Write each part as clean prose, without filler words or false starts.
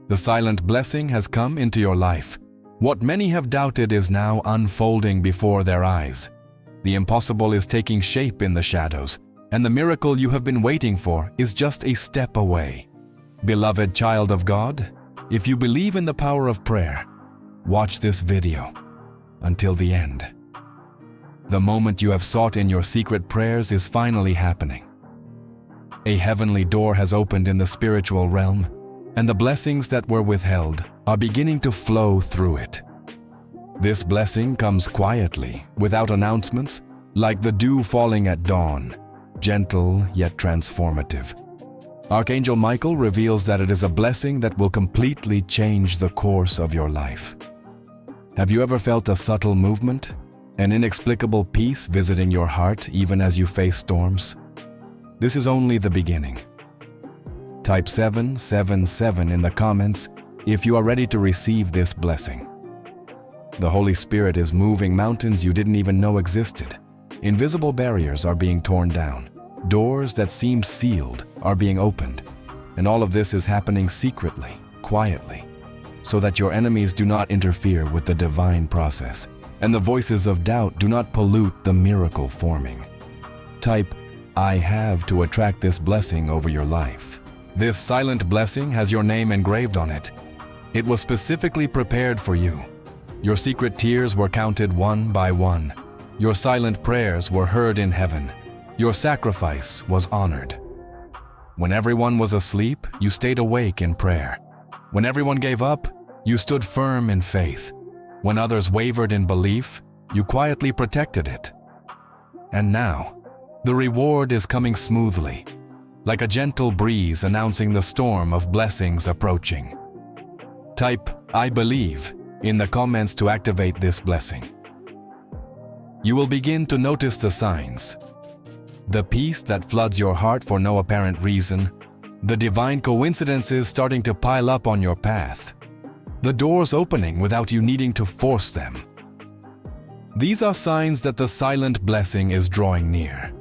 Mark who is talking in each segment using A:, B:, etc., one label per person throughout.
A: The silent blessing has come into your life. What many have doubted is now unfolding before their eyes. The impossible is taking shape in the shadows, and the miracle you have been waiting for is just a step away. Beloved child of God, if you believe in the power of prayer, watch this video until the end. The moment you have sought in your secret prayers is finally happening. A heavenly door has opened in the spiritual realm, and the blessings that were withheld are beginning to flow through it. This blessing comes quietly, without announcements, like the dew falling at dawn, gentle yet transformative. Archangel Michael reveals that it is a blessing that will completely change the course of your life. Have you ever felt a subtle movement, an inexplicable peace visiting your heart even as you face storms? This is only the beginning. Type 777 in the comments if you are ready to receive this blessing. The Holy Spirit is moving mountains you didn't even know existed. Invisible barriers are being torn down. Doors that seemed sealed are being opened. And all of this is happening secretly, quietly, so that your enemies do not interfere with the divine process, and the voices of doubt do not pollute the miracle forming. Type I have to attract this blessing over your life. This silent blessing has your name engraved on it. It was specifically prepared for you. Your secret tears were counted one by one. Your silent prayers were heard in heaven. Your sacrifice was honored. When everyone was asleep, you stayed awake in prayer. When everyone gave up, you stood firm in faith. When others wavered in belief, you quietly protected it. And now, the reward is coming smoothly, like a gentle breeze announcing the storm of blessings approaching. Type I believe in the comments to activate this blessing. You will begin to notice the signs. The peace that floods your heart for no apparent reason, the divine coincidences starting to pile up on your path, the doors opening without you needing to force them. These are signs that the silent blessing is drawing near.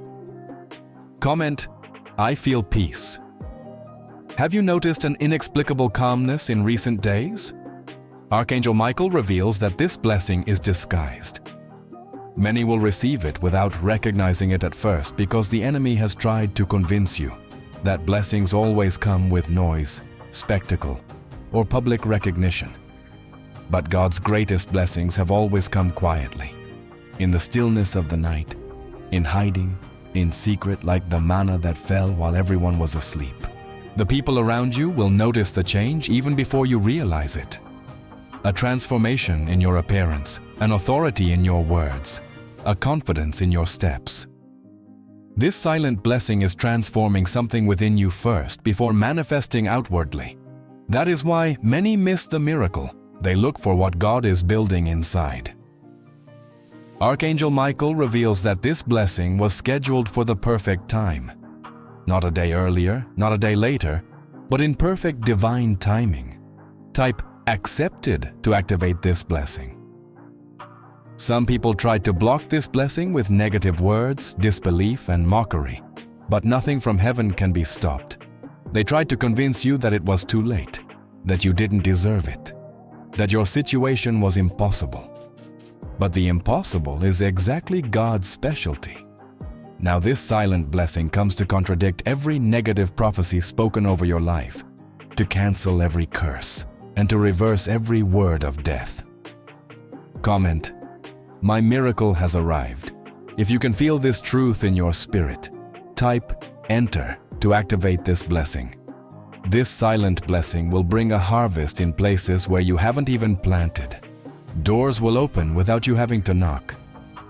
A: Comment, I feel peace. Have you noticed an inexplicable calmness in recent days? Archangel Michael reveals that this blessing is disguised. Many will receive it without recognizing it at first because the enemy has tried to convince you that blessings always come with noise, spectacle, or public recognition. But God's greatest blessings have always come quietly, in the stillness of the night, in hiding, in secret like the manna that fell while everyone was asleep. The people around you will notice the change even before you realize it. A transformation in your appearance, an authority in your words, a confidence in your steps. This silent blessing is transforming something within you first before manifesting outwardly. That is why many miss the miracle. They look for what God is building inside. Archangel Michael reveals that this blessing was scheduled for the perfect time. Not a day earlier, not a day later, but in perfect divine timing. Type accepted to activate this blessing. Some people tried to block this blessing with negative words, disbelief, and mockery, but nothing from heaven can be stopped. They tried to convince you that it was too late, that you didn't deserve it, that your situation was impossible. But the impossible is exactly God's specialty. Now this silent blessing comes to contradict every negative prophecy spoken over your life, to cancel every curse, and to reverse every word of death. Comment, my miracle has arrived. If you can feel this truth in your spirit, type enter to activate this blessing. This silent blessing will bring a harvest in places where you haven't even planted. Doors will open without you having to knock.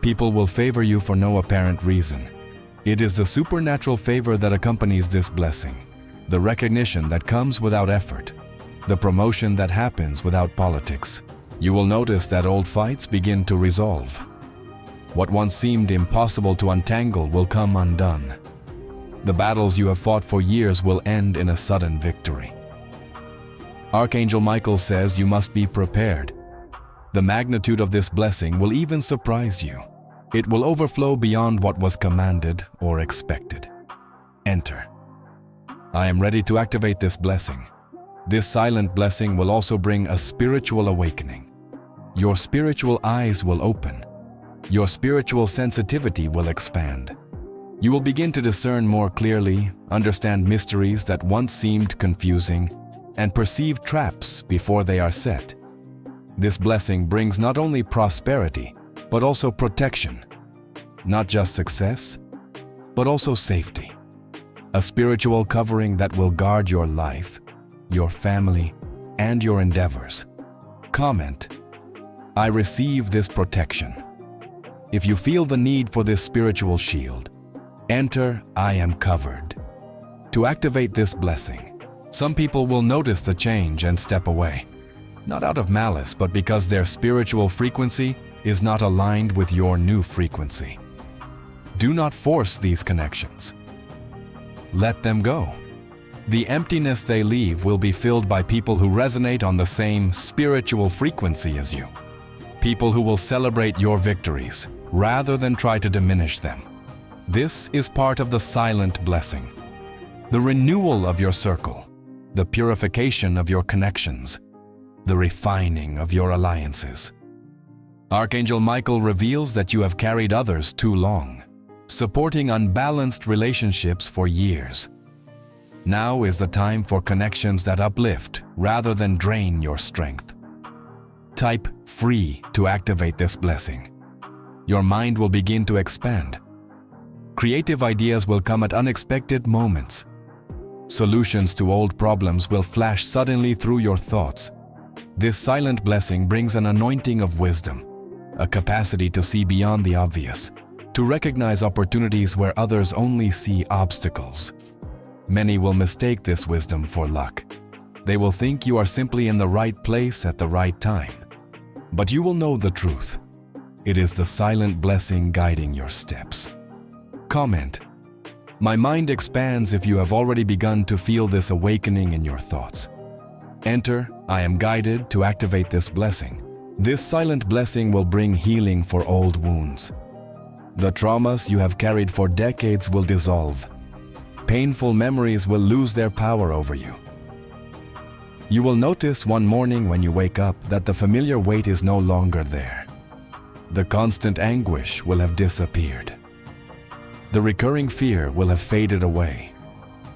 A: People will favor you for no apparent reason. It is the supernatural favor that accompanies this blessing, the recognition that comes without effort, the promotion that happens without politics. You will notice that old fights begin to resolve. What once seemed impossible to untangle will come undone. The battles you have fought for years will end in a sudden victory. Archangel Michael says you must be prepared. The magnitude of this blessing will even surprise you. It will overflow beyond what was commanded or expected. Enter. I am ready to activate this blessing. This silent blessing will also bring a spiritual awakening. Your spiritual eyes will open. Your spiritual sensitivity will expand. You will begin to discern more clearly, understand mysteries that once seemed confusing, and perceive traps before they are set. This blessing brings not only prosperity, but also protection. Not just success, but also safety. A spiritual covering that will guard your life, your family, and your endeavors. Comment: I receive this protection. If you feel the need for this spiritual shield, enter I am covered. To activate this blessing, some people will notice the change and step away. Not out of malice, but because their spiritual frequency is not aligned with your new frequency. Do not force these connections. Let them go. The emptiness they leave will be filled by people who resonate on the same spiritual frequency as you. People who will celebrate your victories rather than try to diminish them. This is part of the silent blessing. The renewal of your circle, the purification of your connections, the refining of your alliances. Archangel Michael reveals that you have carried others too long, supporting unbalanced relationships for years. Now is the time for connections that uplift rather than drain your strength. Type free to activate this blessing. Your mind will begin to expand. Creative ideas will come at unexpected moments. Solutions to old problems will flash suddenly through your thoughts. This silent blessing brings an anointing of wisdom, a capacity to see beyond the obvious, to recognize opportunities where others only see obstacles. Many will mistake this wisdom for luck. They will think you are simply in the right place at the right time. But you will know the truth. It is the silent blessing guiding your steps. Comment: my mind expands if you have already begun to feel this awakening in your thoughts. Enter I am guided to activate this blessing. This silent blessing will bring healing for old wounds. The traumas you have carried for decades will dissolve. Painful memories will lose their power over you. You will notice one morning when you wake up that the familiar weight is no longer there. The constant anguish will have disappeared. The recurring fear will have faded away.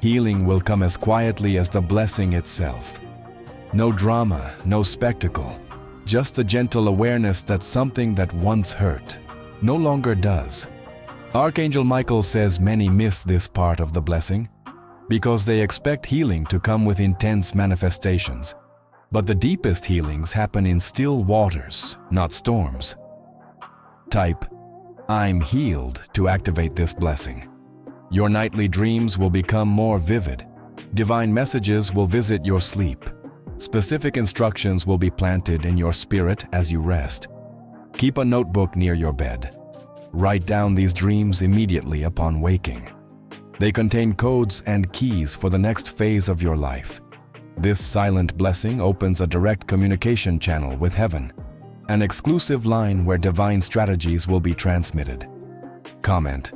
A: Healing will come as quietly as the blessing itself. No drama, no spectacle, just the gentle awareness that something that once hurt no longer does. Archangel Michael says many miss this part of the blessing because they expect healing to come with intense manifestations. But the deepest healings happen in still waters, not storms. Type I'm healed to activate this blessing. Your nightly dreams will become more vivid. Divine messages will visit your sleep. Specific instructions will be planted in your spirit as you rest. Keep a notebook near your bed. Write down these dreams immediately upon waking. They contain codes and keys for the next phase of your life. This silent blessing opens a direct communication channel with heaven, an exclusive line where divine strategies will be transmitted. Comment: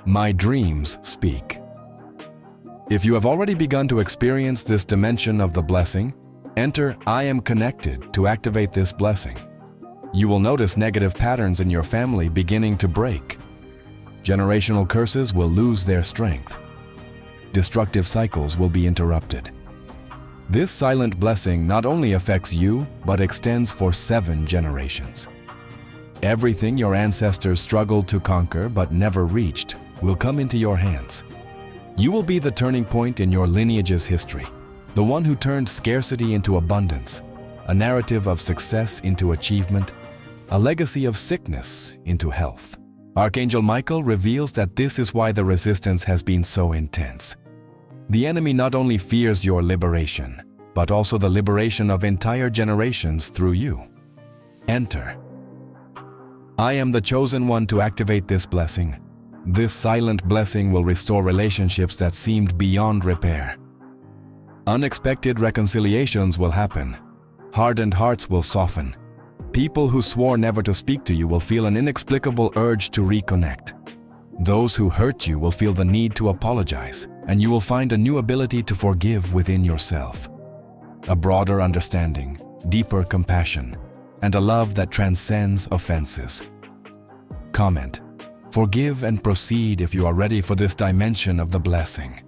A: my dreams speak. If you have already begun to experience this dimension of the blessing, enter I am connected to activate this blessing. You will notice negative patterns in your family beginning to break. Generational curses will lose their strength. Destructive cycles will be interrupted. This silent blessing not only affects you, but extends for 7 generations. Everything your ancestors struggled to conquer but never reached will come into your hands. You will be the turning point in your lineage's history, the one who turned scarcity into abundance, a narrative of success into achievement, a legacy of sickness into health. Archangel Michael reveals that this is why the resistance has been so intense. The enemy not only fears your liberation, but also the liberation of entire generations through you. Enter. I am the chosen one to activate this blessing. This silent blessing will restore relationships that seemed beyond repair. Unexpected reconciliations will happen. Hardened hearts will soften. People who swore never to speak to you will feel an inexplicable urge to reconnect. Those who hurt you will feel the need to apologize, and you will find a new ability to forgive within yourself. a broader understanding, deeper compassion, and a love that transcends offenses. Comment: forgive and proceed if you are ready for this dimension of the blessing.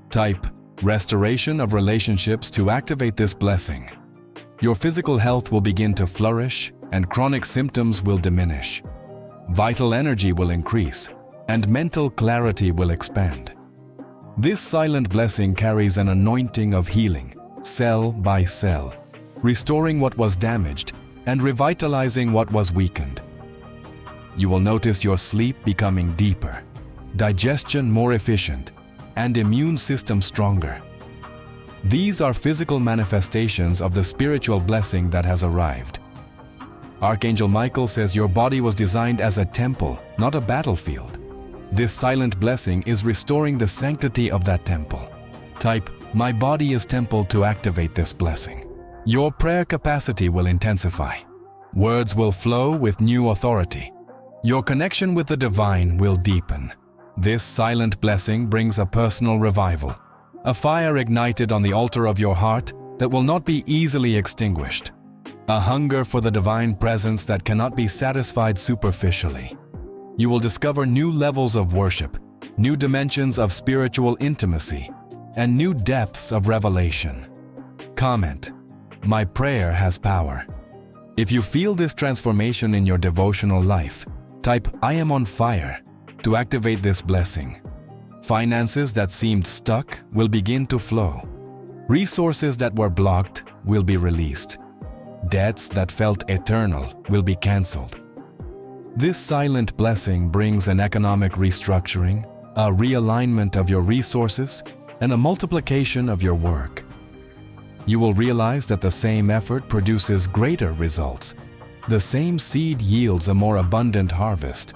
A: Type restoration of relationships to activate this blessing. Your physical health will begin to flourish and chronic symptoms will diminish. Vital energy will increase and mental clarity will expand. This silent blessing carries an anointing of healing, cell by cell, restoring what was damaged and revitalizing what was weakened. You will notice your sleep becoming deeper, digestion more efficient, and immune system stronger. These are physical manifestations of the spiritual blessing that has arrived. Archangel Michael says your body was designed as a temple, not a battlefield. This silent blessing is restoring the sanctity of that temple. Type, "My body is temple," to activate this blessing. Your prayer capacity will intensify. Words will flow with new authority. Your connection with the divine will deepen. This silent blessing brings a personal revival, a fire ignited on the altar of your heart that will not be easily extinguished, a hunger for the divine presence that cannot be satisfied superficially. You will discover new levels of worship, new dimensions of spiritual intimacy, and new depths of revelation. Comment: my prayer has power. If you feel this transformation in your devotional life, type "I am on fire" to activate this blessing. Finances that seemed stuck will begin to flow. Resources that were blocked will be released. Debts that felt eternal will be cancelled. This silent blessing brings an economic restructuring, a realignment of your resources, and a multiplication of your work. You will realize that the same effort produces greater results. The same seed yields a more abundant harvest.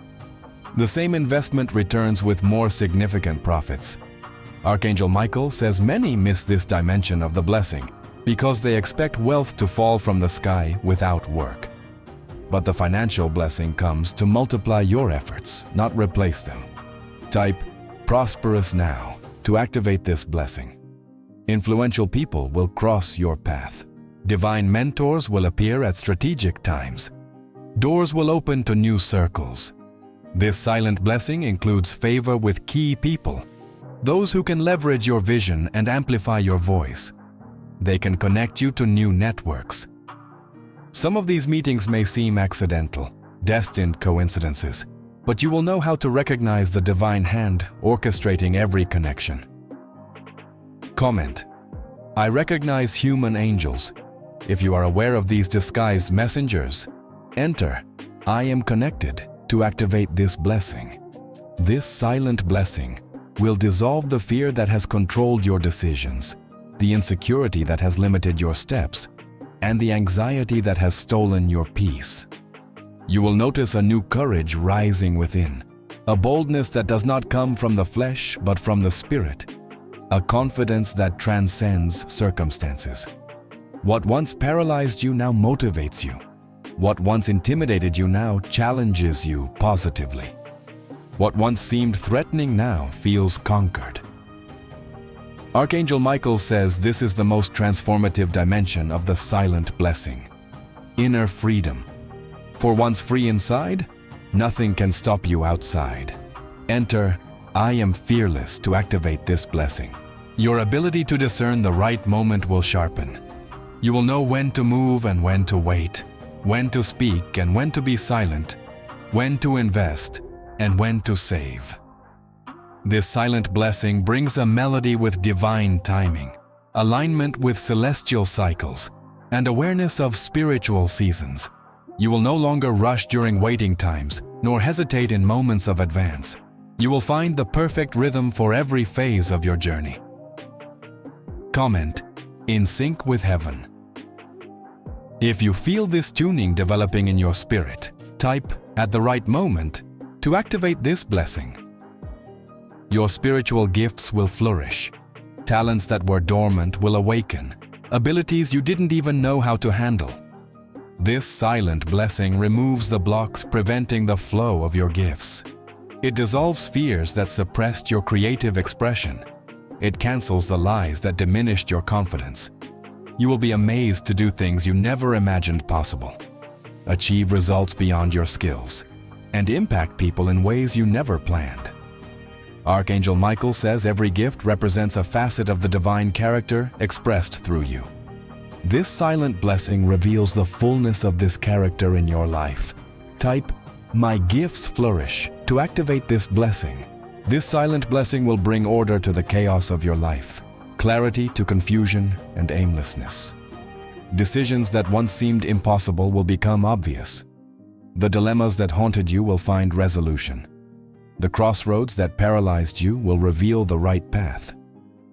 A: The same investment returns with more significant profits. Archangel Michael says many miss this dimension of the blessing because they expect wealth to fall from the sky without work. But the financial blessing comes to multiply your efforts, not replace them. Type "prosperous now" to activate this blessing. Influential people will cross your path. Divine mentors will appear at strategic times. Doors will open to new circles. This silent blessing includes favor with key people, those who can leverage your vision and amplify your voice. They can connect you to new networks. Some of these meetings may seem accidental, destined coincidences, but you will know how to recognize the divine hand orchestrating every connection. Comment: I recognize human angels. If you are aware of these disguised messengers, enter "I am connected" to activate this blessing. This silent blessing will dissolve the fear that has controlled your decisions, the insecurity that has limited your steps, and the anxiety that has stolen your peace. You will notice a new courage rising within, a boldness that does not come from the flesh but from the spirit, a confidence that transcends circumstances. What once paralyzed you now motivates you. What once intimidated you now challenges you positively. What once seemed threatening now feels conquered. Archangel Michael says this is the most transformative dimension of the silent blessing. Inner freedom. For once free inside, nothing can stop you outside. Enter "I am fearless" to activate this blessing. Your ability to discern the right moment will sharpen. You will know when to move and when to wait, when to speak and when to be silent, when to invest and when to save. This silent blessing brings a melody with divine timing, alignment with celestial cycles, and awareness of spiritual seasons. You will no longer rush during waiting times, nor hesitate in moments of advance. You will find the perfect rhythm for every phase of your journey. Comment: in sync with heaven. If you feel this tuning developing in your spirit, type "at the right moment" to activate this blessing. Your spiritual gifts will flourish. Talents that were dormant will awaken. Abilities you didn't even know how to handle. This silent blessing removes the blocks preventing the flow of your gifts. It dissolves fears that suppressed your creative expression. It cancels the lies that diminished your confidence. You will be amazed to do things you never imagined possible, achieve results beyond your skills, and impact people in ways you never planned. Archangel Michael says every gift represents a facet of the divine character expressed through you. This silent blessing reveals the fullness of this character in your life. Type, "My gifts flourish," to activate this blessing. This silent blessing will bring order to the chaos of your life, clarity to confusion and aimlessness. Decisions that once seemed impossible will become obvious. The dilemmas that haunted you will find resolution. The crossroads that paralyzed you will reveal the right path.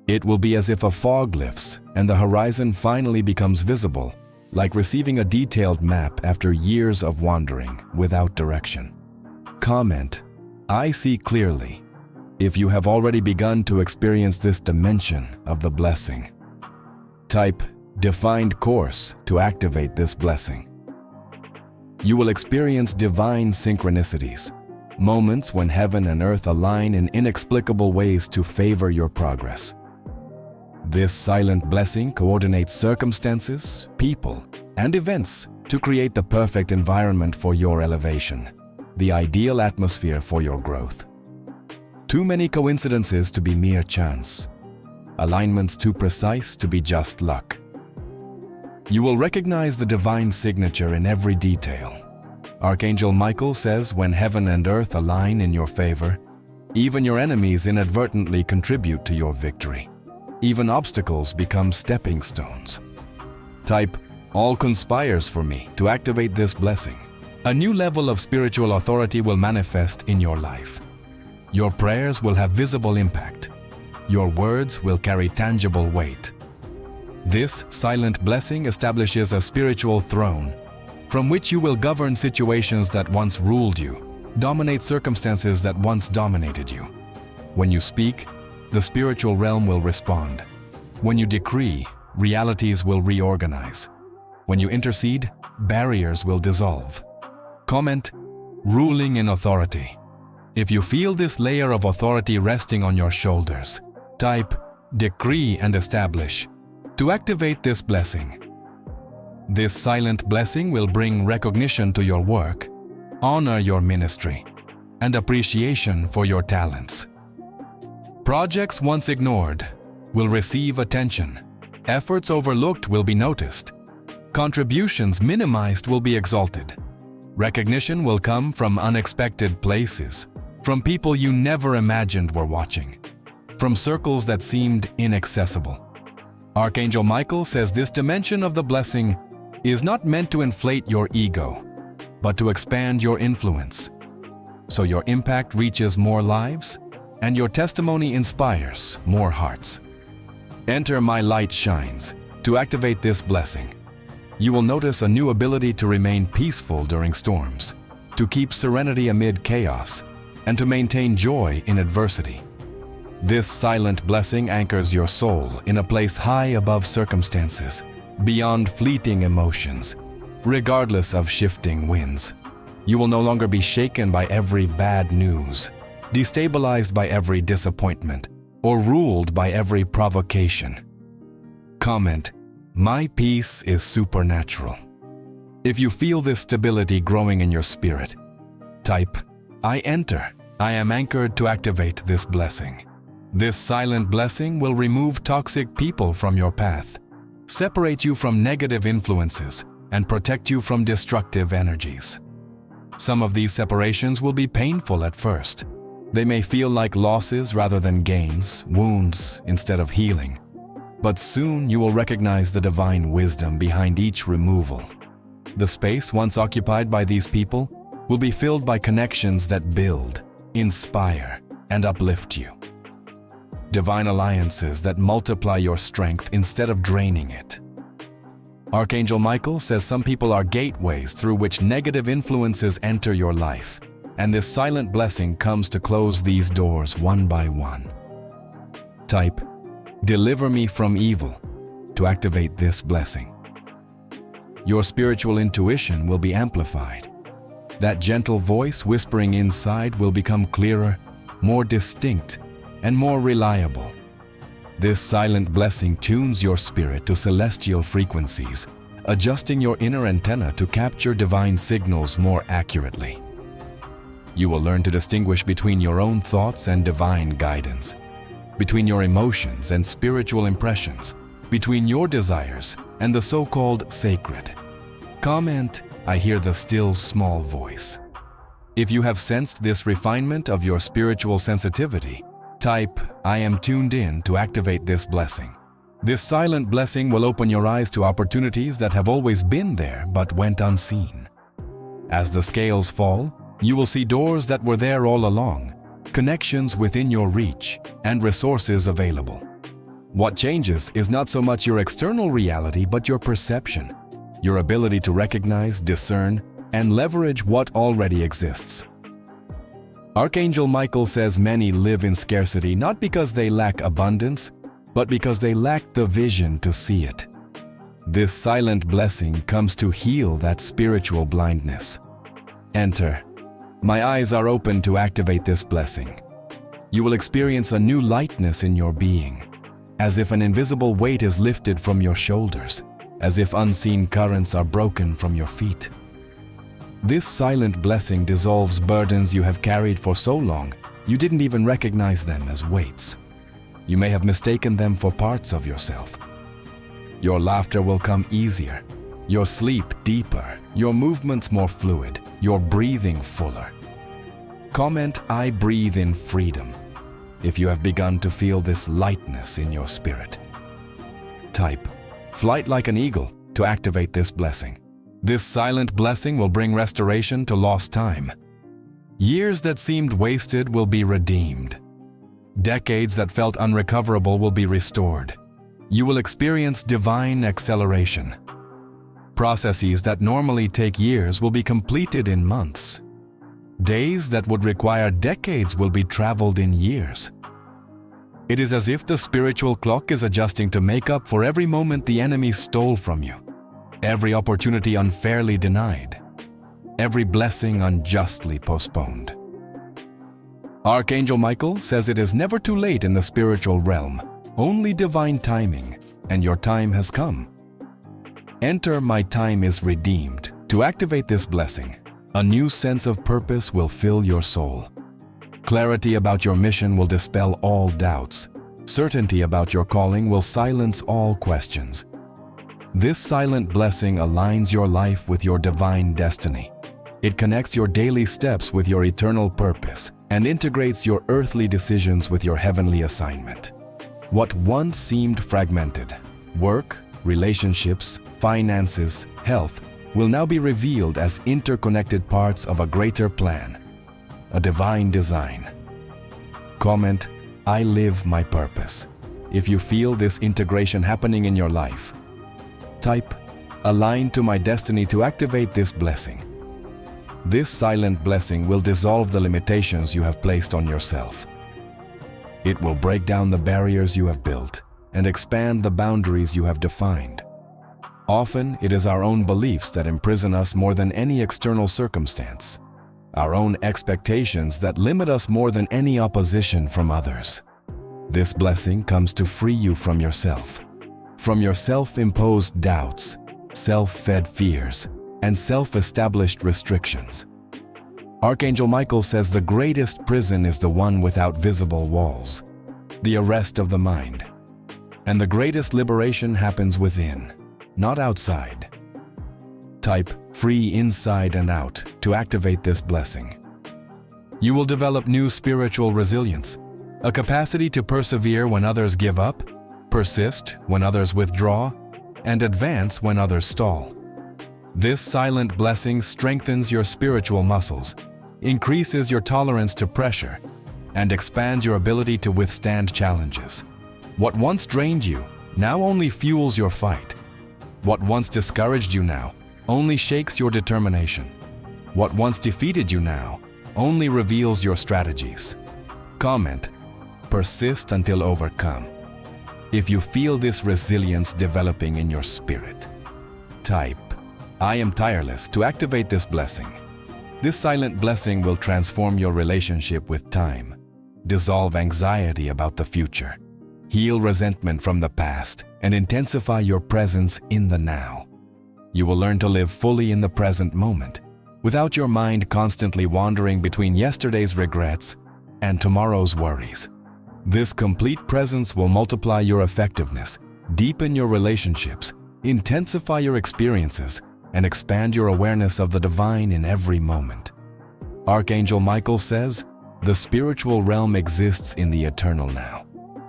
A: It will be as if a fog lifts and the horizon finally becomes visible, like receiving a detailed map after years of wandering without direction. Comment, "I see clearly," if you have already begun to experience this dimension of the blessing. Type, "Defined course," to activate this blessing. You will experience divine synchronicities, moments when heaven and earth align in inexplicable ways to favor your progress. This silent blessing coordinates circumstances, people, and events to create the perfect environment for your elevation, the ideal atmosphere for your growth. Too many coincidences to be mere chance, alignments too precise to be just luck. You will recognize the divine signature in every detail. Archangel Michael says when heaven and earth align in your favor, even your enemies inadvertently contribute to your victory. Even obstacles become stepping stones. Type, "All conspires for me," to activate this blessing. A new level of spiritual authority will manifest in your life. Your prayers will have visible impact. Your words will carry tangible weight. This silent blessing establishes a spiritual throne from which you will govern situations that once ruled you, dominate circumstances that once dominated you. When you speak, the spiritual realm will respond. When you decree, realities will reorganize. When you intercede, barriers will dissolve. Comment, "Ruling in authority." If you feel this layer of authority resting on your shoulders, type, "Decree and establish," to activate this blessing. This silent blessing will bring recognition to your work, honor your ministry, and appreciation for your talents. Projects once ignored will receive attention. Efforts overlooked will be noticed. Contributions minimized will be exalted. Recognition will come from unexpected places, from people you never imagined were watching, from circles that seemed inaccessible. Archangel Michael says this dimension of the blessing is not meant to inflate your ego, but to expand your influence, so your impact reaches more lives and your testimony inspires more hearts. Enter My Light Shines to activate this blessing. You will notice a new ability to remain peaceful during storms, to keep serenity amid chaos, and to maintain joy in adversity. This silent blessing anchors your soul in a place high above circumstances, beyond fleeting emotions, regardless of shifting winds. You will no longer be shaken by every bad news, destabilized by every disappointment, or ruled by every provocation. Comment, "My peace is supernatural." If you feel this stability growing in your spirit, type, "I enter. I am anchored to activate this blessing." This silent blessing will remove toxic people from your path, separate you from negative influences, and protect you from destructive energies. Some of these separations will be painful at first. They may feel like losses rather than gains, wounds instead of healing. But soon you will recognize the divine wisdom behind each removal. The space once occupied by these people will be filled by connections that build, inspire, and uplift you. Divine alliances that multiply your strength instead of draining it. Archangel Michael says some people are gateways through which negative influences enter your life, and this silent blessing comes to close these doors one by one. Type, "Deliver me from evil," to activate this blessing. Your spiritual intuition will be amplified. That gentle voice whispering inside will become clearer, more distinct, and more reliable. This silent blessing tunes your spirit to celestial frequencies, adjusting your inner antenna to capture divine signals more accurately. You will learn to distinguish between your own thoughts and divine guidance, between your emotions and spiritual impressions, between your desires and the so-called sacred. Comment, "I hear the still small voice." If you have sensed this refinement of your spiritual sensitivity, type, "I am tuned in" to activate this blessing. This silent blessing will open your eyes to opportunities that have always been there but went unseen. As the scales fall, you will see doors that were there all along, connections within your reach, and resources available. What changes is not so much your external reality but your perception, your ability to recognize, discern, and leverage what already exists. Archangel Michael says many live in scarcity not because they lack abundance, but because they lack the vision to see it. This silent blessing comes to heal that spiritual blindness. Enter. My eyes are open to activate this blessing. You will experience a new lightness in your being, as if an invisible weight is lifted from your shoulders, as if unseen currents are broken from your feet. This silent blessing dissolves burdens you have carried for so long you didn't even recognize them as weights. You may have mistaken them for parts of yourself. Your laughter will come easier, your sleep deeper, your movements more fluid, your breathing fuller. Comment, "I breathe in freedom" if you have begun to feel this lightness in your spirit. Type, "Flight like an eagle" to activate this blessing. This silent blessing will bring restoration to lost time. Years that seemed wasted will be redeemed. Decades that felt unrecoverable will be restored. You will experience divine acceleration. Processes that normally take years will be completed in months. Days that would require decades will be traveled in years. It is as if the spiritual clock is adjusting to make up for every moment the enemy stole from you, every opportunity unfairly denied, every blessing unjustly postponed. Archangel Michael says it is never too late in the spiritual realm, only divine timing, and your time has come. Enter, "My time is redeemed" to activate this blessing. A new sense of purpose will fill your soul. Clarity about your mission will dispel all doubts. Certainty about your calling will silence all questions. This silent blessing aligns your life with your divine destiny. It connects your daily steps with your eternal purpose and integrates your earthly decisions with your heavenly assignment. What once seemed fragmented, work, relationships, finances, health, will now be revealed as interconnected parts of a greater plan, a divine design. Comment, "I live my purpose" if you feel this integration happening in your life. Type, "Align to my destiny" to activate this blessing. This silent blessing will dissolve the limitations you have placed on yourself. It will break down the barriers you have built and expand the boundaries you have defined. Often, it is our own beliefs that imprison us more than any external circumstance, our own expectations that limit us more than any opposition from others. This blessing comes to free you from yourself, from your self-imposed doubts, self-fed fears, and self-established restrictions. Archangel Michael says the greatest prison is the one without visible walls, the arrest of the mind. And the greatest liberation happens within, not outside. Type, "Free inside and out" to activate this blessing. You will develop new spiritual resilience, a capacity to persevere when others give up, persist when others withdraw, and advance when others stall. This silent blessing strengthens your spiritual muscles, increases your tolerance to pressure, and expands your ability to withstand challenges. What once drained you now only fuels your fight. What once discouraged you now only shakes your determination. What once defeated you now only reveals your strategies. Comment, "Persist until overcome" if you feel this resilience developing in your spirit. Type, "I am tireless" to activate this blessing. This silent blessing will transform your relationship with time, dissolve anxiety about the future, Heal resentment from the past and intensify your presence in the now. You will learn to live fully in the present moment, without your mind constantly wandering between yesterday's regrets and tomorrow's worries. This complete presence will multiply your effectiveness, deepen your relationships, intensify your experiences, and expand your awareness of the divine in every moment. Archangel Michael says, "The spiritual realm exists in the eternal now."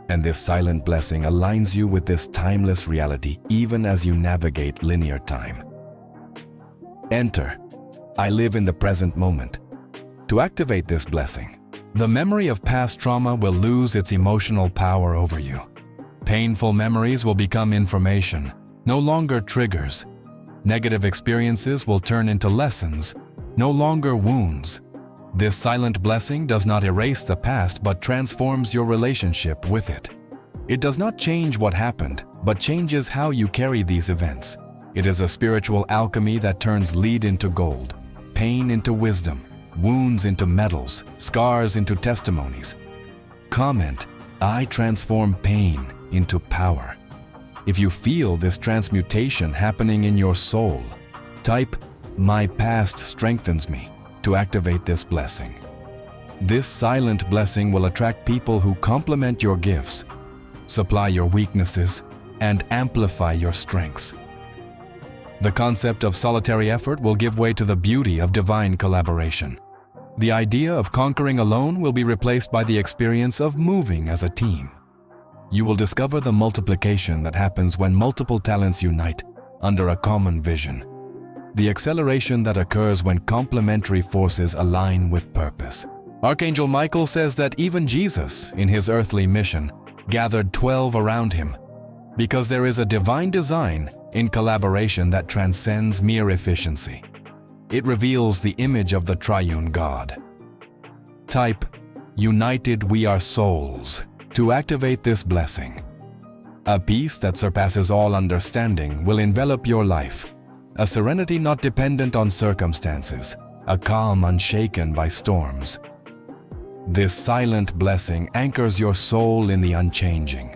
A: And this silent blessing aligns you with this timeless reality even as you navigate linear time. Enter, "I live in the present moment." To activate this blessing, the memory of past trauma will lose its emotional power over you. Painful memories will become information, no longer triggers. Negative experiences will turn into lessons, no longer wounds. This silent blessing does not erase the past but transforms your relationship with it. It does not change what happened, but changes how you carry these events. It is a spiritual alchemy that turns lead into gold, pain into wisdom, wounds into medals, scars into testimonies. Comment, "I transform pain into power." If you feel this transmutation happening in your soul, type, "My past strengthens me," to activate this blessing. This silent blessing will attract people who complement your gifts, supply your weaknesses, and amplify your strengths. The concept of solitary effort will give way to the beauty of divine collaboration. The idea of conquering alone will be replaced by the experience of moving as a team. You will discover the multiplication that happens when multiple talents unite under a common vision. The acceleration that occurs when complementary forces align with purpose. Archangel Michael says that even Jesus, in his earthly mission, gathered 12 around him, because there is a divine design in collaboration that transcends mere efficiency. It reveals the image of the triune God. Type, "United we are souls," to activate this blessing. A peace that surpasses all understanding will envelop your life. A serenity not dependent on circumstances, a calm unshaken by storms. This silent blessing anchors your soul in the unchanging.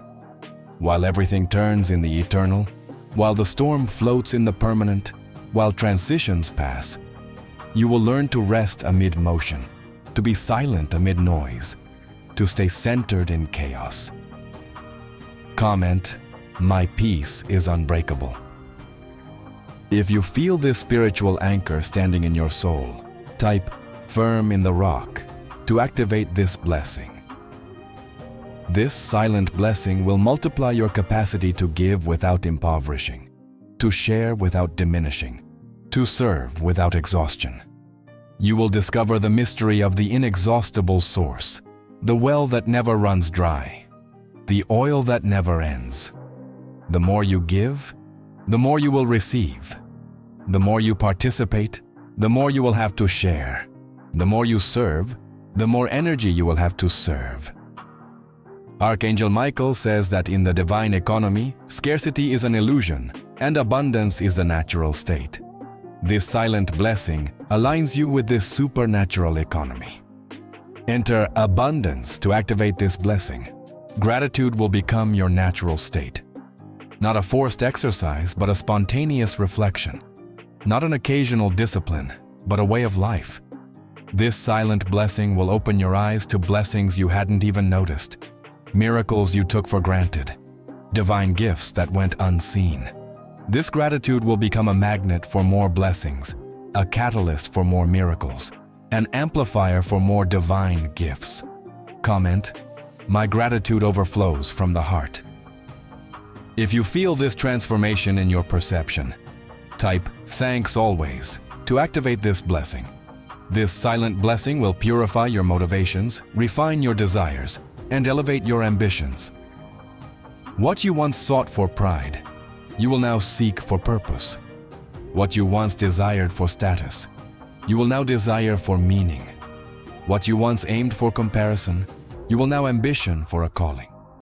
A: While everything turns in the eternal, while the storm floats in the permanent, while transitions pass, you will learn to rest amid motion, to be silent amid noise, to stay centered in chaos. Comment, "My peace is unbreakable." If you feel this spiritual anchor standing in your soul, type, "Firm in the rock," to activate this blessing. This silent blessing will multiply your capacity to give without impoverishing, to share without diminishing, to serve without exhaustion. You will discover the mystery of the inexhaustible source, the well that never runs dry, the oil that never ends. The more you give, the more you will receive. The more you participate, the more you will have to share. The more you serve, the more energy you will have to serve. Archangel Michael says that in the divine economy, scarcity is an illusion and abundance is the natural state. This silent blessing aligns you with this supernatural economy. Enter abundance to activate this blessing. Gratitude will become your natural state. Not a forced exercise, but a spontaneous reflection. Not an occasional discipline, but a way of life. This silent blessing will open your eyes to blessings you hadn't even noticed, miracles you took for granted, divine gifts that went unseen. This gratitude will become a magnet for more blessings, a catalyst for more miracles, an amplifier for more divine gifts. Comment, "My gratitude overflows from the heart." If you feel this transformation in your perception, type, "Thanks always," to activate this blessing. This silent blessing will purify your motivations, refine your desires, and elevate your ambitions. What you once sought for pride, you will now seek for purpose. What you once desired for status, you will now desire for meaning. What you once aimed for comparison, you will now ambition for a calling.